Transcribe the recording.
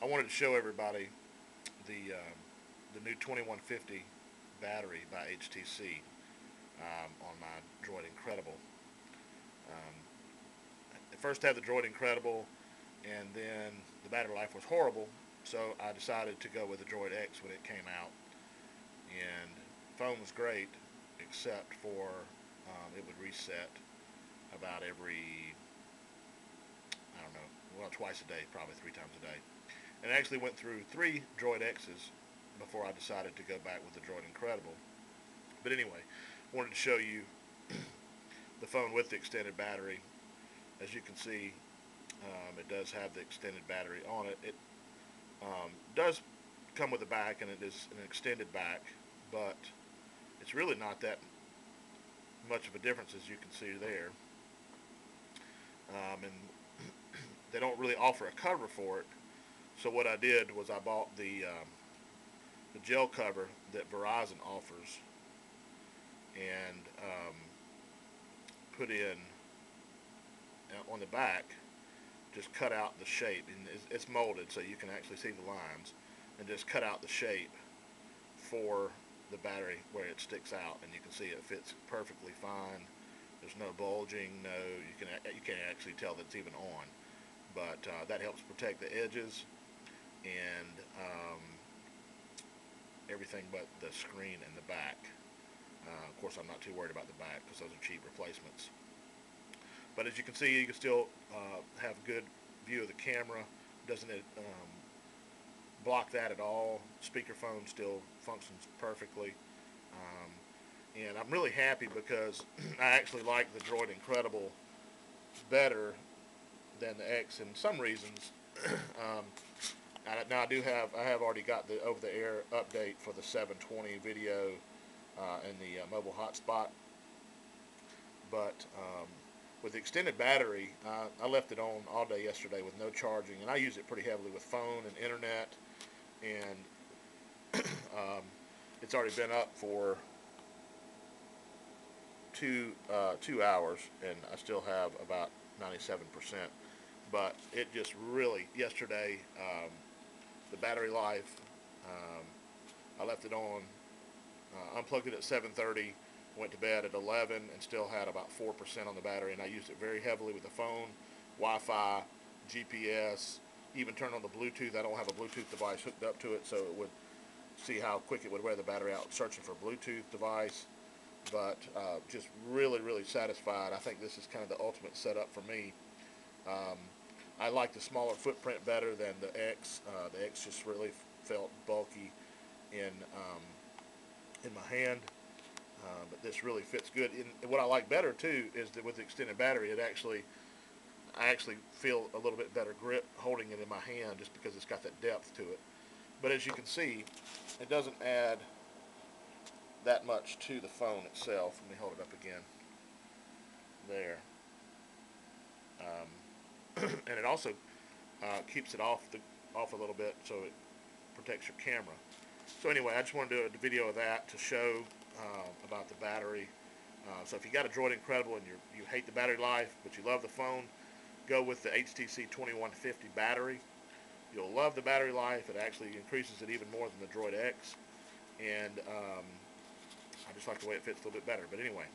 I wanted to show everybody the new 2150 battery by HTC on my Droid Incredible. At first I had the Droid Incredible, and then the battery life was horrible, so I decided to go with the Droid X when it came out. And the phone was great, except for it would reset about every, I don't know, well, twice a day, probably 3 times a day. And I actually went through 3 Droid X's before I decided to go back with the Droid Incredible. But anyway, I wanted to show you the phone with the extended battery. As you can see, it does have the extended battery on it. It does come with a back, and it is an extended back, but it's really not that much of a difference, as you can see there. And they don't really offer a cover for it. So what I did was I bought the gel cover that Verizon offers, and put in on the back, just cut out the shape, and it's molded so you can actually see the lines, and just cut out the shape for the battery where it sticks out, and you can see it fits perfectly fine. There's no bulging, you can't actually tell that it's even on, but that helps protect the edges and everything but the screen and the back. Of course, I'm not too worried about the back because those are cheap replacements. But as you can see, you can still have a good view of the camera. Doesn't it block that at all? Speakerphone still functions perfectly. And I'm really happy because I actually like the Droid Incredible better than the X in some reasons. Now I have already got the over-the-air update for the 720 video and the mobile hotspot, but with the extended battery, I left it on all day yesterday with no charging, and I use it pretty heavily with phone and internet, and it's already been up for 2 hours, and I still have about 97%. But it just really, yesterday, the battery life, I left it on, unplugged it at 7:30, went to bed at 11, and still had about 4% on the battery, and I used it very heavily with the phone, Wi-Fi, GPS, even turned on the Bluetooth. I don't have a Bluetooth device hooked up to it, so it would see how quick it would wear the battery out searching for a Bluetooth device. But just really, really satisfied. I think this is kind of the ultimate setup for me. I like the smaller footprint better than the X. The X just really felt bulky in my hand, but this really fits good. And what I like better too is that with the extended battery, I actually feel a little bit better grip holding it in my hand just because it's got that depth to it. But as you can see, it doesn't add that much to the phone itself. Let me hold it up again. There. And it also keeps it off a little bit, so it protects your camera. So anyway, I just wanted to do a video of that to show about the battery. So if you got a Droid Incredible and you hate the battery life, but you love the phone, go with the HTC 2150 battery. You'll love the battery life. It actually increases it even more than the Droid X. And I just like the way it fits a little bit better. But anyway,